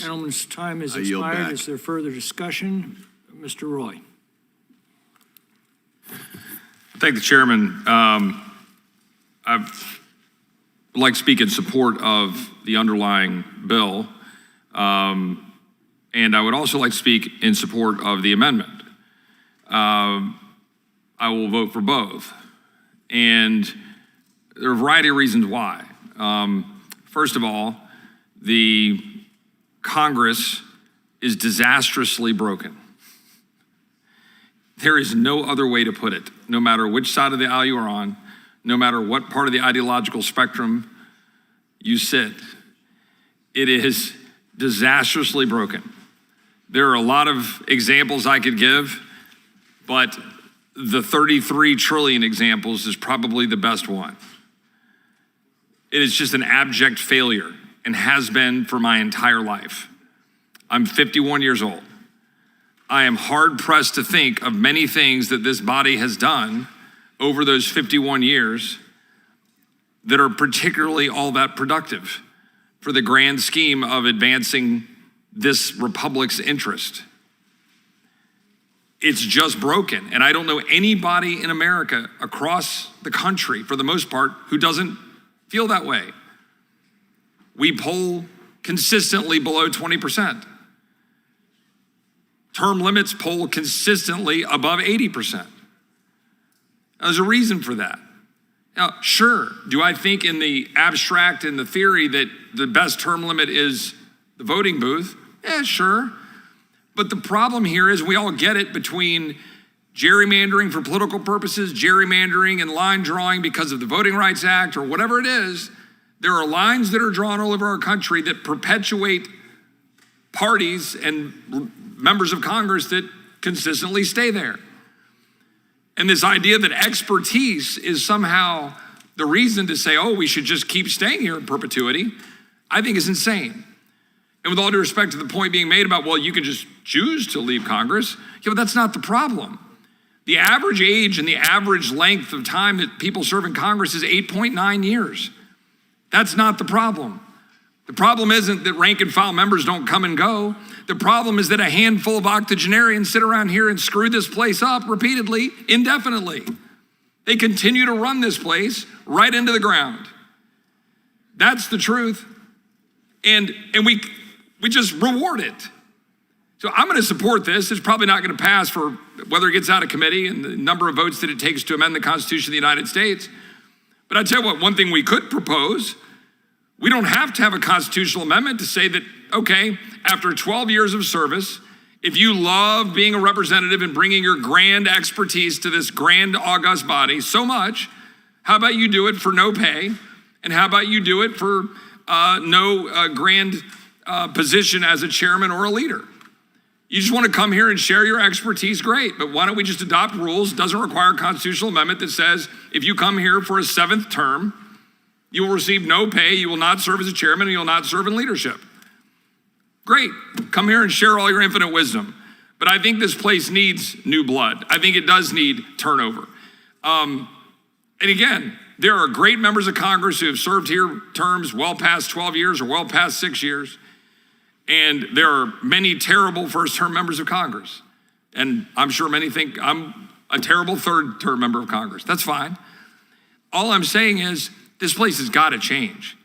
Gentleman's time has I yield expired. back. Is there further discussion? Mr. Roy. Thank the chairman. I'd like to speak in support of the underlying bill. And I would also like to speak in support of the amendment. I will vote for both. And there are a variety of reasons why. First of all, the Congress is disastrously broken. There is no other way to put it, no matter which side of the aisle you are on, no matter what part of the ideological spectrum you sit. It is disastrously broken. There are a lot of examples I could give, but the 33 trillion examples is probably the best one. It is just an abject failure and has been for my entire life. I'm 51 years old. I am hard pressed to think of many things that this body has done over those 51 years that are particularly all that productive for the grand scheme of advancing this republic's interest. It's just broken. And I don't know anybody in America across the country, for the most part, who doesn't feel that way. We poll consistently below 20%. Term limits poll consistently above 80%. Now, there's a reason for that. Now, sure, do I think in the abstract and the theory that the best term limit is the voting booth? Yeah, sure. But the problem here is we all get it between gerrymandering for political purposes, gerrymandering and line drawing because of the Voting Rights Act or whatever it is. There are lines that are drawn all over our country that perpetuate parties and members of Congress that consistently stay there. And this idea that expertise is somehow the reason to say, oh, we should just keep staying here in perpetuity, I think is insane. And with all due respect to the point being made about, well, you can just choose to leave Congress, yeah, but that's not the problem. The average age and the average length of time that people serve in Congress is 8.9 years. That's not the problem. The problem isn't that rank and file members don't come and go. The problem is that a handful of octogenarians sit around here and screw this place up repeatedly, indefinitely. They continue to run this place right into the ground. That's the truth. And we just reward it. So I'm going to support this. It's probably not going to pass for whether it gets out of committee and the number of votes that it takes to amend the Constitution of the United States. But I tell you what, one thing we could propose, we don't have to have a constitutional amendment to say that, okay, after 12 years of service, if you love being a representative and bringing your grand expertise to this grand august body so much, how about you do it for no pay? And how about you do it for no grand position as a chairman or a leader? You just want to come here and share your expertise, great. But why don't we just adopt rules? Doesn't require a constitutional amendment that says if you come here for a 7th term, you will receive no pay, you will not serve as a chairman, and you will not serve in leadership. Great, come here and share all your infinite wisdom. But I think this place needs new blood. I think it does need turnover. And again, there are great members of Congress who have served here terms well past 12 years or well past 6 years. And there are many terrible first-term members of Congress. And I'm sure many think I'm a terrible third-term member of Congress. That's fine. All I'm saying is this place has got to change.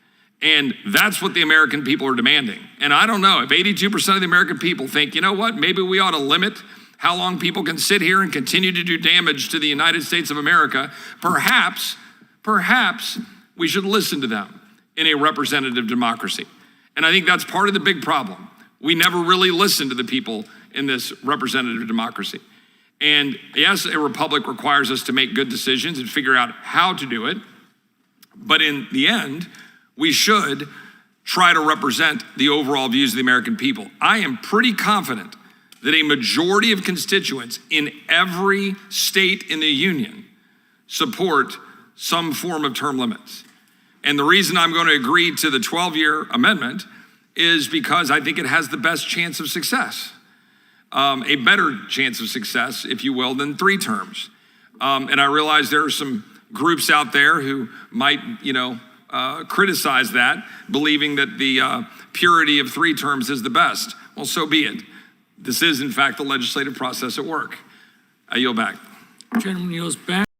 And that's what the American people are demanding. And I don't know, if 82% of the American people think, you know what, maybe we ought to limit how long people can sit here and continue to do damage to the United States of America, perhaps we should listen to them in a representative democracy. And I think that's part of the big problem. We never really listen to the people in this representative democracy. And yes, a republic requires us to make good decisions and figure out how to do it. But in the end, we should try to represent the overall views of the American people. I am pretty confident that a majority of constituents in every state in the union support some form of term limits. And the reason I'm going to agree to the 12-year amendment is because I think it has the best chance of success, a better chance of success, if you will, than 3 terms. And I realize there are some groups out there who might, criticize that, believing that the purity of 3 terms is the best. Well, so be it. This is, in fact, the legislative process at work. I yield back. Gentleman yields back.